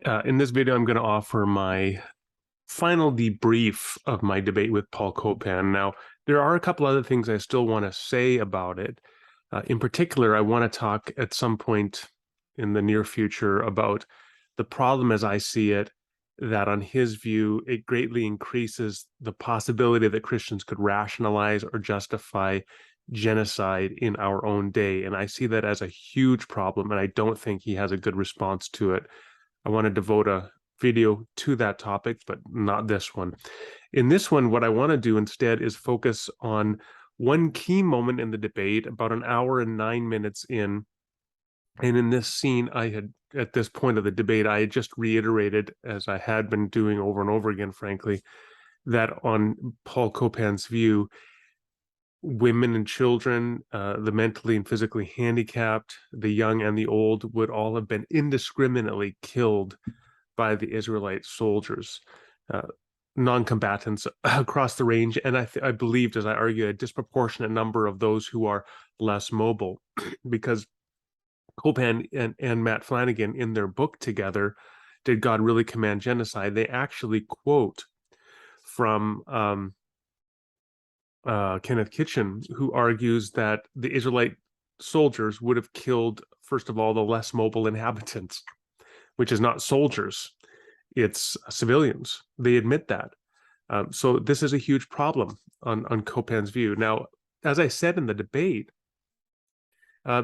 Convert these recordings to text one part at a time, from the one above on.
In this video, I'm going to offer my final debrief of my debate with Paul Copan. Now, there are a couple other things I still want to say about it. In particular, I want to talk at some point in the near future about the problem as I see it, that on his view, it greatly increases the possibility that Christians could rationalize or justify genocide in our own day. And I see that as a huge problem, and I don't think he has a good response to it. I want to devote a video to that topic, but not this one. In this one, what I want to do instead is focus on one key moment in the debate, about an hour and 9 minutes in. And in this scene, at this point of the debate, I had just reiterated, as I had been doing over and over again, frankly, that on Paul Copan's view, women and children, the mentally and physically handicapped, the young and the old, would all have been indiscriminately killed by the Israelite soldiers, non-combatants across the range. And I believed, as I argued, a disproportionate number of those who are less mobile, because Kopan and Matt Flanagan, in their book together, Did God Really Command Genocide? They actually quote from Kenneth Kitchen, who argues that the Israelite soldiers would have killed, first of all, the less mobile inhabitants, which is not soldiers, it's civilians. They admit that. So this is a huge problem on Copan's view. Now, as I said in the debate,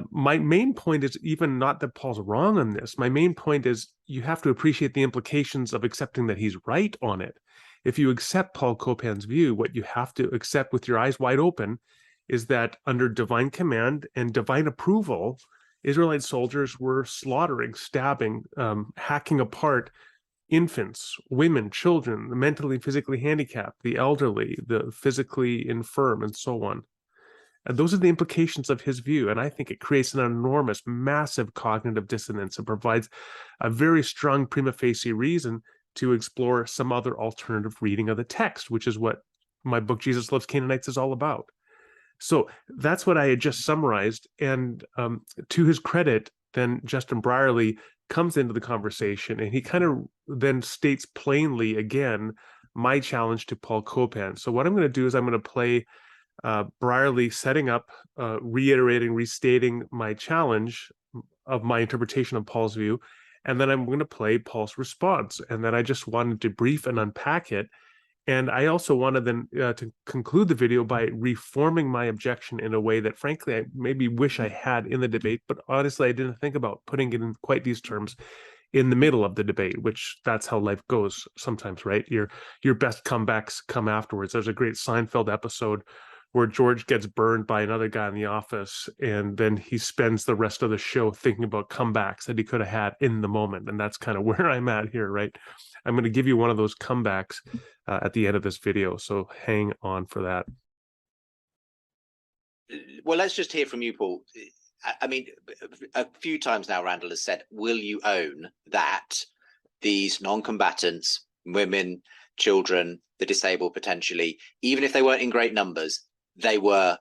my main point is even not that Paul's wrong on this. My main point is you have to appreciate the implications of accepting that he's right on it. If you accept Paul Copan's view, what you have to accept with your eyes wide open is that under divine command and divine approval, Israelite soldiers were slaughtering, stabbing, hacking apart infants, women, children, the mentally and physically handicapped, the elderly, the physically infirm, and so on. And those are the implications of his view. And I think it creates an enormous, massive cognitive dissonance and provides a very strong prima facie reason to explore some other alternative reading of the text, which is what my book, Jesus Loves Canaanites, is all about. So that's what I had just summarized. And to his credit, then Justin Brierley comes into the conversation, and he kind of then states plainly again my challenge to Paul Copan. So what I'm going to do is I'm going to play Brierley setting up, reiterating, restating my challenge of my interpretation of Paul's view, and then I'm going to play Paul's response. And then I just wanted to brief and unpack it. And I also wanted then to conclude the video by reforming my objection in a way that, frankly, I maybe wish I had in the debate, but honestly, I didn't think about putting it in quite these terms in the middle of the debate, which that's how life goes sometimes, right? Your best comebacks come afterwards. There's a great Seinfeld episode where George gets burned by another guy in the office, and then he spends the rest of the show thinking about comebacks that he could have had in the moment. And that's kind of where I'm at here, right? I'm going to give you one of those comebacks at the end of this video, so hang on for that. Well, let's just hear from you, Paul. I mean, a few times now, Randall has said, will you own that these non-combatants, women, children, the disabled potentially, even if they weren't in great numbers, they were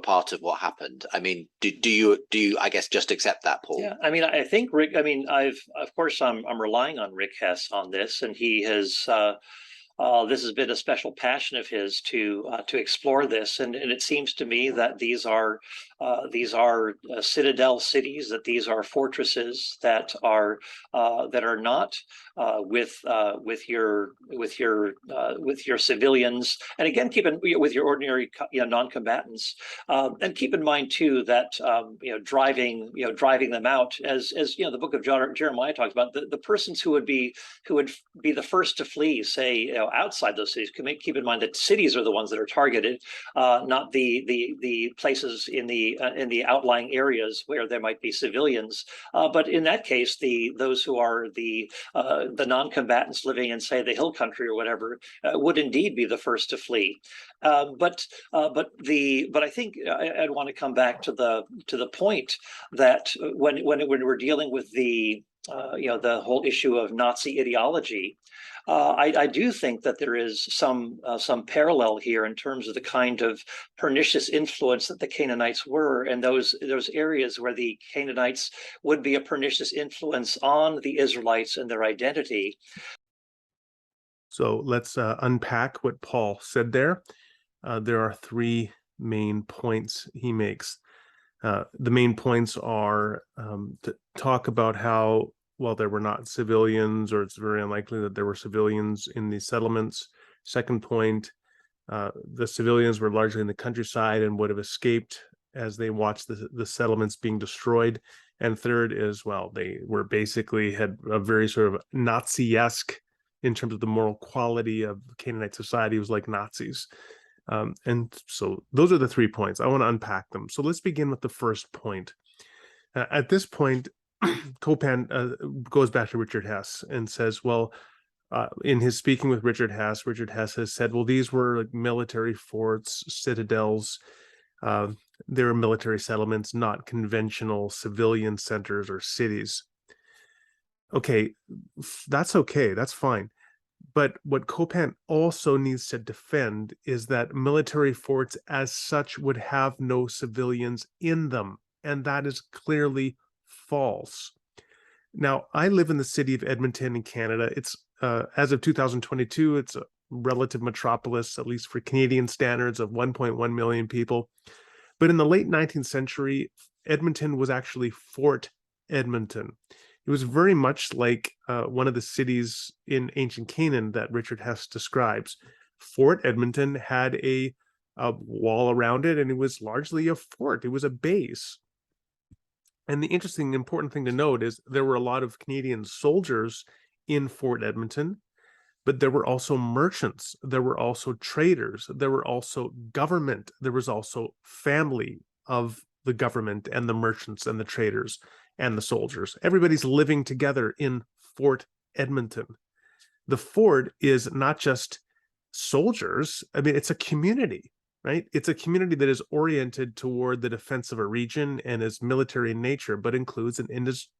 part of what happened? I mean, do you I guess just accept that, Paul? Yeah, I mean, I think Rick, I mean, I'm relying on Rick Hess on this, and he has this has been a special passion of his to explore this, and it seems to me that these are citadel cities, that these are fortresses that are not with your civilians, and again with your ordinary non-combatants, and keep in mind too that driving them out, as the book of Jeremiah talks about, the persons who would be the first to flee, say outside those cities. Keep in mind that cities are the ones that are targeted, not the places in the outlying areas where there might be civilians. But in that case, those who are the non-combatants living in, say, the hill country or whatever, would indeed be the first to flee. But I think I'd want to come back to the point that when we're dealing with the the whole issue of Nazi ideology, I do think that there is some parallel here in terms of the kind of pernicious influence that the Canaanites were, and those areas where the Canaanites would be a pernicious influence on the Israelites and their identity. So let's unpack what Paul said there. There are three main points he makes. The main points are to talk about how, well, there were not civilians, or it's very unlikely that there were civilians in the settlements. Second point, the civilians were largely in the countryside and would have escaped as they watched the settlements being destroyed. And third is, well, they were basically had a very sort of Nazi-esque in terms of the moral quality of Canaanite society. It was like Nazis. And so those are the 3 points. I want to unpack them. So let's begin with the first point. At this point, Kopan goes back to Richard Hess and says, well, in his speaking with Richard Hess has said, well, these were like military forts, citadels. They were military settlements, not conventional civilian centers or cities. Okay, that's okay. That's fine. But what Kopan also needs to defend is that military forts as such would have no civilians in them. And that is clearly false. Now, I live in the city of Edmonton in Canada. It's as of 2022, it's a relative metropolis, at least for Canadian standards, of 1.1 million people. But in the late 19th century, Edmonton was actually Fort Edmonton. It was very much like one of the cities in ancient Canaan that Richard Hess describes. Fort Edmonton had a wall around it, and it was largely a fort. It was a base. And the interesting, important thing to note is there were a lot of Canadian soldiers in Fort Edmonton, but there were also merchants. There were also traders. There were also government. There was also family of the government and the merchants and the traders and the soldiers. Everybody's living together in Fort Edmonton. The fort is not just soldiers. I mean, it's a community, right? It's a community that is oriented toward the defense of a region and is military in nature, but includes an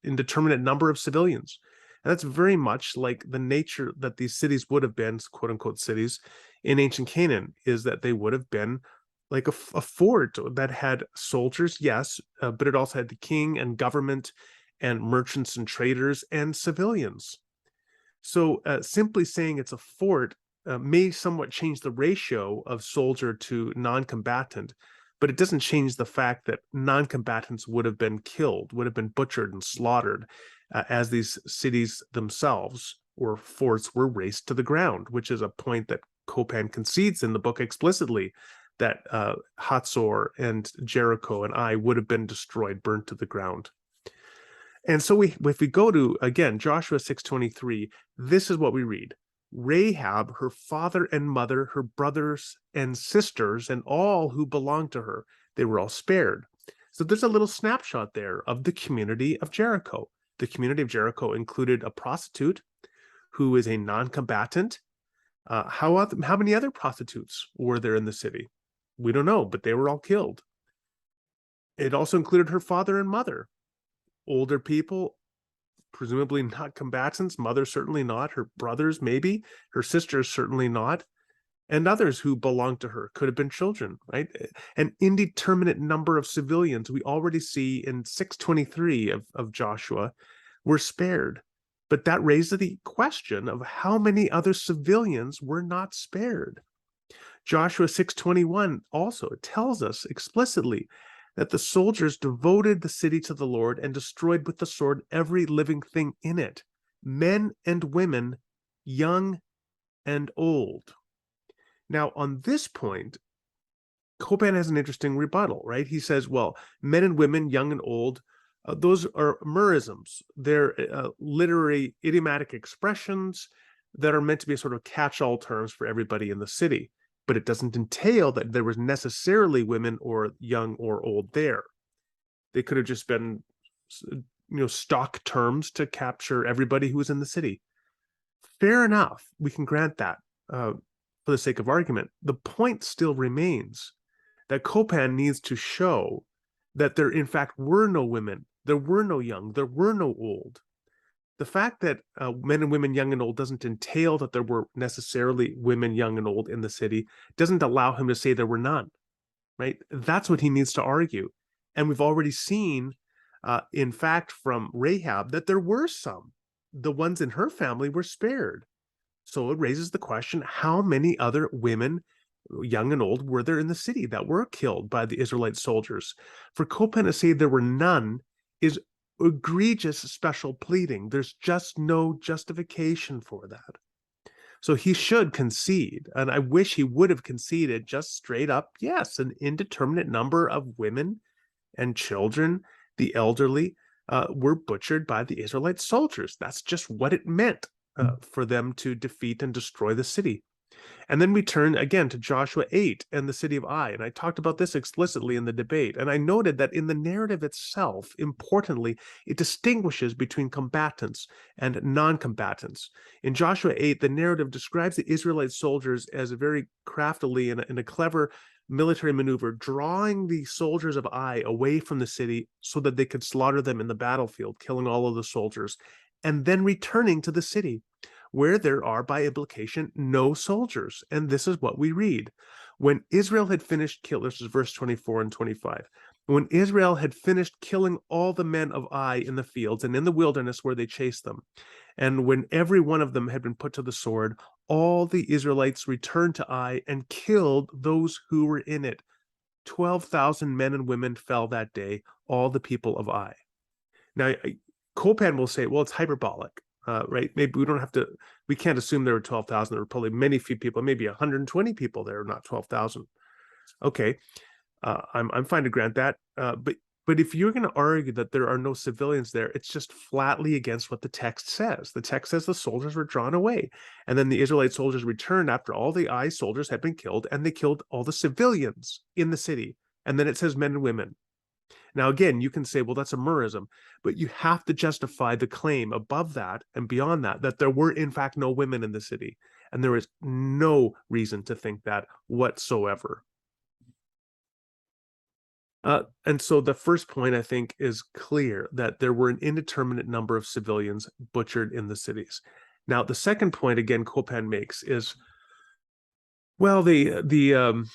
indeterminate number of civilians. And that's very much like the nature that these cities would have been, quote unquote cities, in ancient Canaan, is that they would have been like a fort that had soldiers, yes, but it also had the king and government and merchants and traders and civilians. So simply saying it's a fort may somewhat change the ratio of soldier to non-combatant, but it doesn't change the fact that non-combatants would have been killed, would have been butchered and slaughtered as these cities themselves or forts were razed to the ground, which is a point that Kopan concedes in the book explicitly, that Hatzor and Jericho and Ai would have been destroyed, burnt to the ground. And so if we go to, again, Joshua 6:23, this is what we read. Rahab, her father and mother, her brothers and sisters, and all who belonged to her, they were all spared. So there's a little snapshot there of the community of Jericho. The community of Jericho included a prostitute who is a non-combatant. How many other prostitutes were there in the city? We don't know, but they were all killed. It also included her father and mother. Older people, presumably not combatants, mother certainly not, her brothers maybe, her sisters certainly not, and others who belonged to her could have been children, right? An indeterminate number of civilians we already see in 6:23 of Joshua were spared. But that raises the question of how many other civilians were not spared. Joshua 6:21 also tells us explicitly that the soldiers devoted the city to the Lord and destroyed with the sword every living thing in it, men and women, young and old. Now, on this point, Kopan has an interesting rebuttal, right? He says, well, men and women, young and old, those are merisms. They're literary idiomatic expressions that are meant to be a sort of catch-all terms for everybody in the city. But it doesn't entail that there was necessarily women or young or old there. They could have just been, stock terms to capture everybody who was in the city. Fair enough. We can grant that for the sake of argument. The point still remains that Kopan needs to show that there, in fact, were no women, there were no young, there were no old. the fact that men and women, young and old, doesn't entail that there were necessarily women, young and old, in the city, doesn't allow him to say there were none, right? That's what he needs to argue. And we've already seen, in fact, from Rahab, that there were some. The ones in her family were spared. So it raises the question, how many other women, young and old, were there in the city that were killed by the Israelite soldiers? For Kopan to say there were none is egregious special pleading. There's just no justification for that. So he should concede, and I wish he would have conceded just straight up, yes, an indeterminate number of women and children, the elderly, were butchered by the Israelite soldiers. That's just what it meant for them to defeat and destroy the city. And then we turn again to Joshua 8 and the city of Ai. And I talked about this explicitly in the debate. And I noted that in the narrative itself, importantly, it distinguishes between combatants and non-combatants. In Joshua 8, the narrative describes the Israelite soldiers as very craftily in a clever military maneuver, drawing the soldiers of Ai away from the city so that they could slaughter them in the battlefield, killing all of the soldiers, and then returning to the city, where there are, by implication, no soldiers. And this is what we read. When Israel had finished killing, this is verse 24 and 25. When Israel had finished killing all the men of Ai in the fields and in the wilderness where they chased them, and when every one of them had been put to the sword, all the Israelites returned to Ai and killed those who were in it. 12,000 men and women fell that day, all the people of Ai. Now, Kopan will say, well, it's hyperbolic. Right? Maybe we can't assume there were 12,000. There were probably many few people, maybe 120 people there, not 12,000. Okay, I'm fine to grant that. But if you're going to argue that there are no civilians there, it's just flatly against what the text says. The text says the soldiers were drawn away, and then the Israelite soldiers returned after all the Ai soldiers had been killed, and they killed all the civilians in the city. And then it says men and women. Now, again, you can say, well, that's a merism, but you have to justify the claim above that and beyond that, that there were, in fact, no women in the city. And there is no reason to think that whatsoever. And so the first point, I think, is clear that there were an indeterminate number of civilians butchered in the cities. Now, the second point, again, Kopan makes is, well, the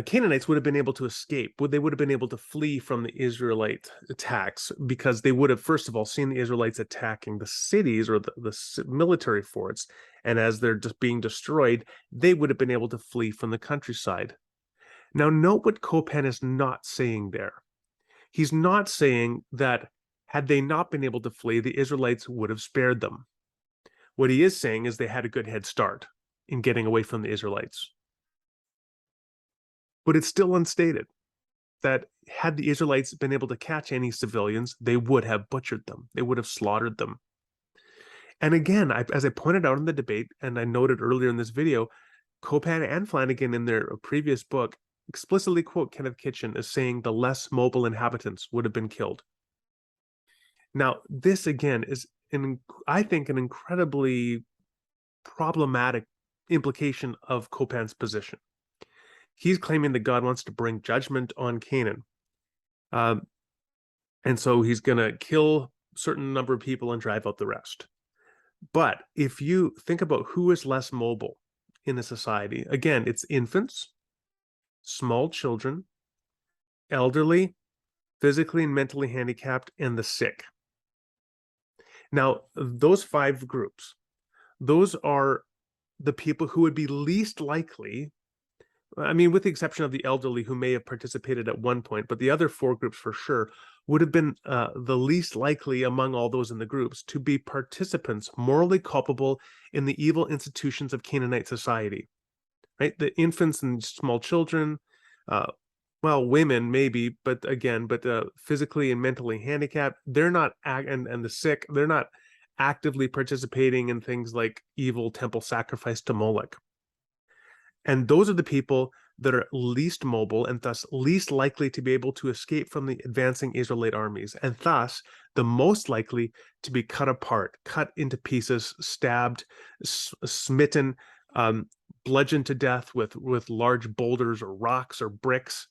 Canaanites would have been able to escape. They would have been able to flee from the Israelite attacks because they would have, first of all, seen the Israelites attacking the cities or the military forts. And as they're just being destroyed, they would have been able to flee from the countryside. Now, note what Kopan is not saying there. He's not saying that had they not been able to flee, the Israelites would have spared them. What he is saying is they had a good head start in getting away from the Israelites. But it's still unstated that had the Israelites been able to catch any civilians, they would have butchered them. They would have slaughtered them. And again, as I pointed out in the debate, and I noted earlier in this video, Kopan and Flanagan in their previous book explicitly quote Kenneth Kitchen as saying the less mobile inhabitants would have been killed. Now, this again is, I think, an incredibly problematic implication of Kopan's position. He's claiming that God wants to bring judgment on Canaan. And so he's going to kill a certain number of people and drive out the rest. But if you think about who is less mobile in a society, again, it's infants, small children, elderly, physically and mentally handicapped, and the sick. Now, those five groups, those are the people who would be least likely, I mean, with the exception of the elderly who may have participated at one point, but the other four groups for sure would have been the least likely among all those in the groups to be participants morally culpable in the evil institutions of Canaanite society, right? The infants and small children, well, women maybe, but physically and mentally handicapped, they're not, and the sick, they're not actively participating in things like evil temple sacrifice to Moloch. And those are the people that are least mobile and thus least likely to be able to escape from the advancing Israelite armies, and thus the most likely to be cut apart, cut into pieces, stabbed, smitten, bludgeoned to death with large boulders or rocks or bricks.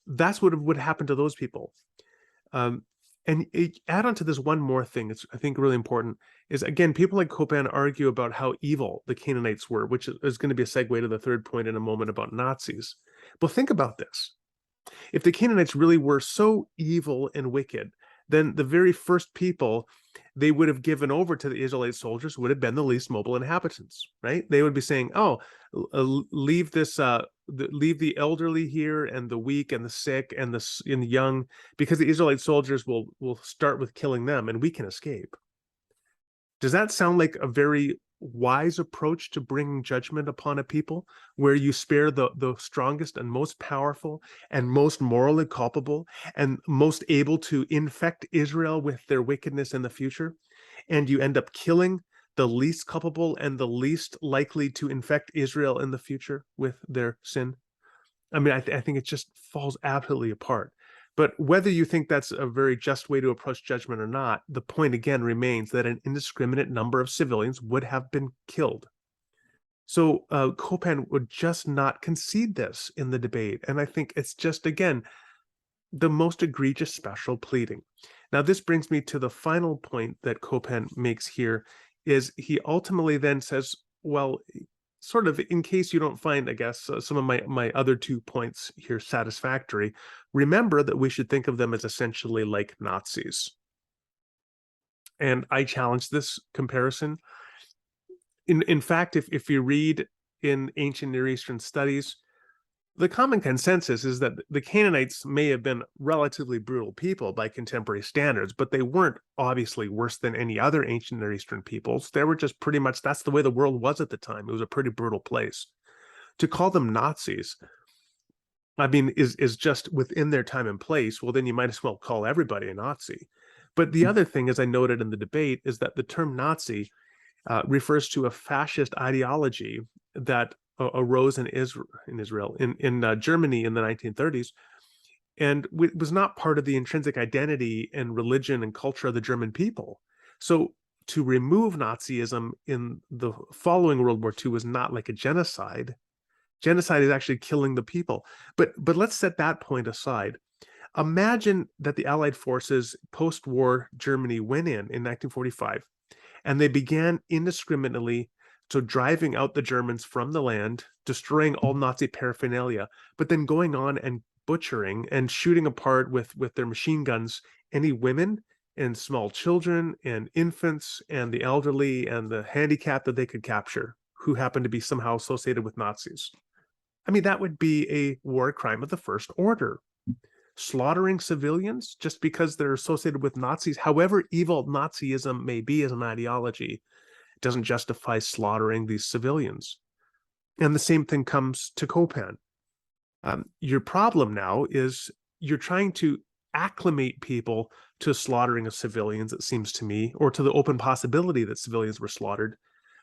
That's what would happen to those people. And add on to this one more thing, it's, I think, really important, is, again, people like Kopan argue about how evil the Canaanites were, which is going to be a segue to the third point in a moment about Nazis. But think about this. If the Canaanites really were so evil and wicked, then the very first people they would have given over to the Israelite soldiers would have been the least mobile inhabitants, right? They would be saying, oh, leave this, leave the elderly here and the weak and the sick and the young, because the Israelite soldiers will start with killing them and we can escape. Does that sound like a very wise approach to bringing judgment upon a people, where you spare the strongest and most powerful and most morally culpable and most able to infect Israel with their wickedness in the future, and you end up killing the least culpable and the least likely to infect Israel in the future with their sin? I mean, I think it just falls absolutely apart. But whether you think that's a very just way to approach judgment or not, the point again remains that an indiscriminate number of civilians would have been killed. So Kopan would just not concede this in the debate. And I think it's just, again, the most egregious special pleading. Now, this brings me to the final point that Kopan makes here, is he ultimately then says, well, sort of in case you don't find, I guess, some of my other 2 points here satisfactory, remember that we should think of them as essentially like Nazis. And I challenge this comparison. In fact, if you read in ancient Near Eastern studies, the common consensus is that the Canaanites may have been relatively brutal people by contemporary standards, but they weren't obviously worse than any other ancient Near Eastern peoples. They were just pretty much, that's the way the world was at the time. It was a pretty brutal place. To call them Nazis, I mean, is just within their time and place. Well, then you might as well call everybody a Nazi. But the other thing, as I noted in the debate, is that the term Nazi refers to a fascist ideology that arose in Israel, in Germany in the 1930s, and was not part of the intrinsic identity and religion and culture of the German people. So to remove Nazism in the following World War II was not like a genocide. Genocide is actually killing the people. But let's set that point aside. Imagine that the Allied forces post-war Germany went in 1945, and they began indiscriminately driving out the Germans from the land, destroying all Nazi paraphernalia, but then going on and butchering and shooting apart with their machine guns any women and small children and infants and the elderly and the handicapped that they could capture who happened to be somehow associated with Nazis. I mean, that would be a war crime of the first order. Slaughtering civilians just because they're associated with Nazis, however evil Nazism may be as an ideology, doesn't justify slaughtering these civilians. And the same thing comes to Kopan. Your problem now is you're trying to acclimate people to slaughtering of civilians, it seems to me, or to the open possibility that civilians were slaughtered,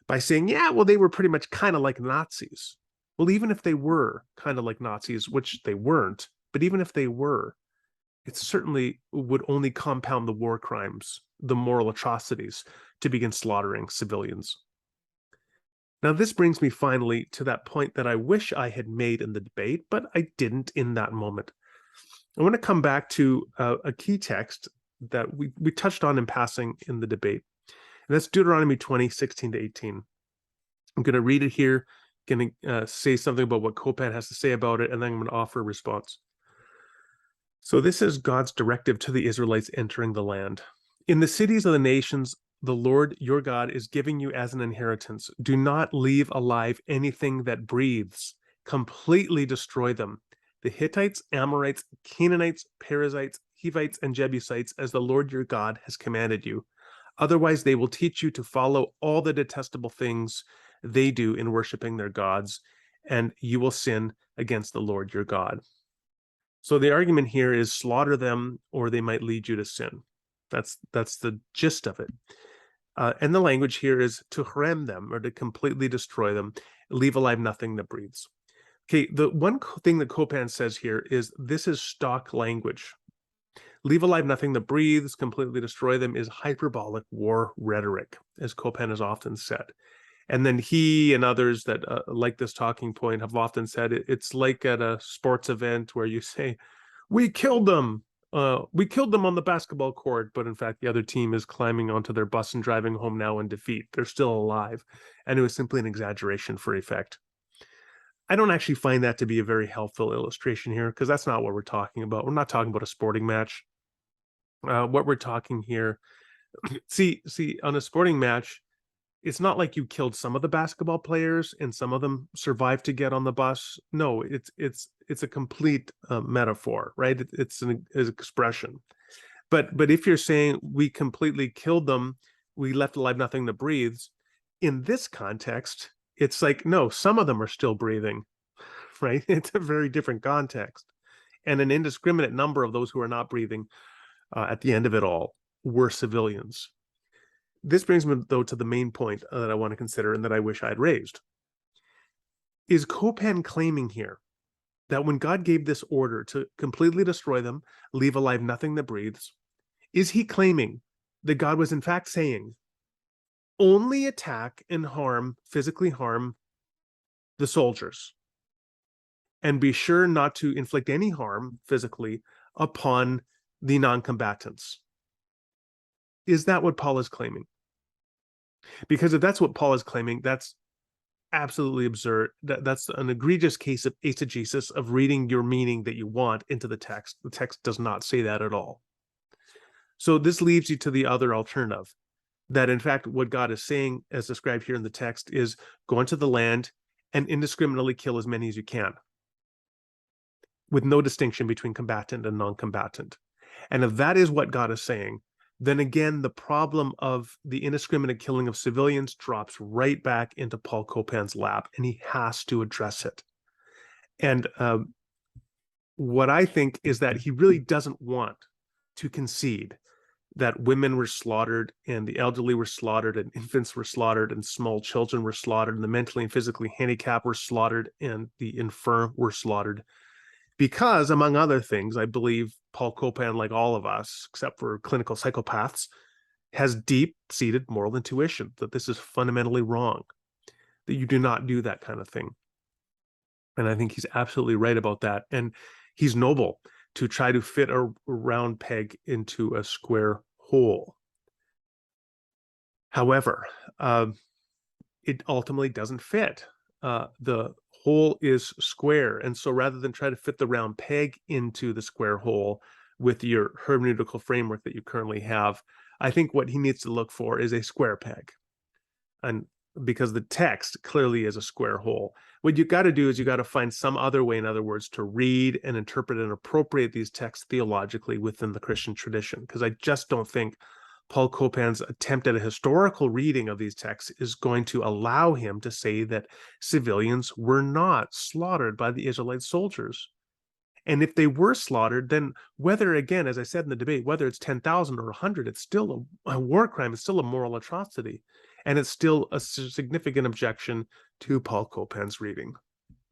by saying, yeah, well, they were pretty much kind of like Nazis. Well, even if they were kind of like Nazis, which they weren't, but even if they were, it certainly would only compound the war crimes, the moral atrocities, to begin slaughtering civilians. Now, this brings me finally to that point that I wish I had made in the debate, but I didn't in that moment. I want to come back to a key text that we touched on in passing in the debate, and that's Deuteronomy 20, 16 to 18. I'm going to read it here, going to say something about what Kopan has to say about it, and then I'm going to offer a response. So this is God's directive to the Israelites entering the land. In the cities of the nations, the Lord your God is giving you as an inheritance. Do not leave alive anything that breathes. Completely destroy them. The Hittites, Amorites, Canaanites, Perizzites, Hivites, and Jebusites, as the Lord your God has commanded you. Otherwise, they will teach you to follow all the detestable things they do in worshiping their gods, and you will sin against the Lord your God. So the argument here is slaughter them, or they might lead you to sin. That's the gist of it. And the language here is to harem them, or to completely destroy them, leave alive nothing that breathes. Okay, the one thing that Kopan says here is this is stock language. Leave alive nothing that breathes, completely destroy them is hyperbolic war rhetoric, as Kopan has often said. And then he and others that like this talking point have often said it's like at a sports event where you say, we killed them, we killed them on the basketball court, but in fact, the other team is climbing onto their bus and driving home now in defeat. They're still alive. And it was simply an exaggeration for effect. I don't actually find that to be a very helpful illustration here, because that's not what we're talking about. We're not talking about a sporting match. What we're talking here, see, on a sporting match, it's not like you killed some of the basketball players and some of them survived to get on the bus. No, it's a complete metaphor, right? It's an expression. But if you're saying we completely killed them, we left alive nothing that breathes, in this context, it's like, no, some of them are still breathing, right? It's a very different context. And an indiscriminate number of those who are not breathing at the end of it all were civilians. This brings me, though, to the main point that I want to consider and that I wish I'd raised. Is Kopan claiming here that when God gave this order to completely destroy them, leave alive nothing that breathes, is he claiming that God was in fact saying, only attack and harm, physically harm the soldiers, and be sure not to inflict any harm physically upon the non-combatants? Is that what Paul is claiming? Because if that's what Paul is claiming, that's absolutely absurd. That's an egregious case of eisegesis, of reading your meaning that you want into the text. The text does not say that at all. So this leaves you to the other alternative, that in fact what God is saying, as described here in the text, is go into the land and indiscriminately kill as many as you can, with no distinction between combatant and non-combatant. And if that is what God is saying, then again, the problem of the indiscriminate killing of civilians drops right back into Paul Copan's lap, and he has to address it. And what I think is that he really doesn't want to concede that women were slaughtered, and the elderly were slaughtered, and infants were slaughtered, and small children were slaughtered, and the mentally and physically handicapped were slaughtered, and the infirm were slaughtered. Because, among other things, I believe Paul Copan, like all of us, except for clinical psychopaths, has deep-seated moral intuition that this is fundamentally wrong, that you do not do that kind of thing. And I think he's absolutely right about that. And he's noble to try to fit a round peg into a square hole. However, it ultimately doesn't fit. The hole is square, and so rather than try to fit the round peg into the square hole with your hermeneutical framework that you currently have, I think what he needs to look for is a square peg. And because the text clearly is a square hole, what you got to do is you got to find some other way, in other words, to read and interpret and appropriate these texts theologically within the Christian tradition, because I just don't think Paul Copan's attempt at a historical reading of these texts is going to allow him to say that civilians were not slaughtered by the Israelite soldiers. And if they were slaughtered, then whether, again, as I said in the debate, whether it's 10,000 or 100, it's still a war crime. It's still a moral atrocity. And it's still a significant objection to Paul Copan's reading.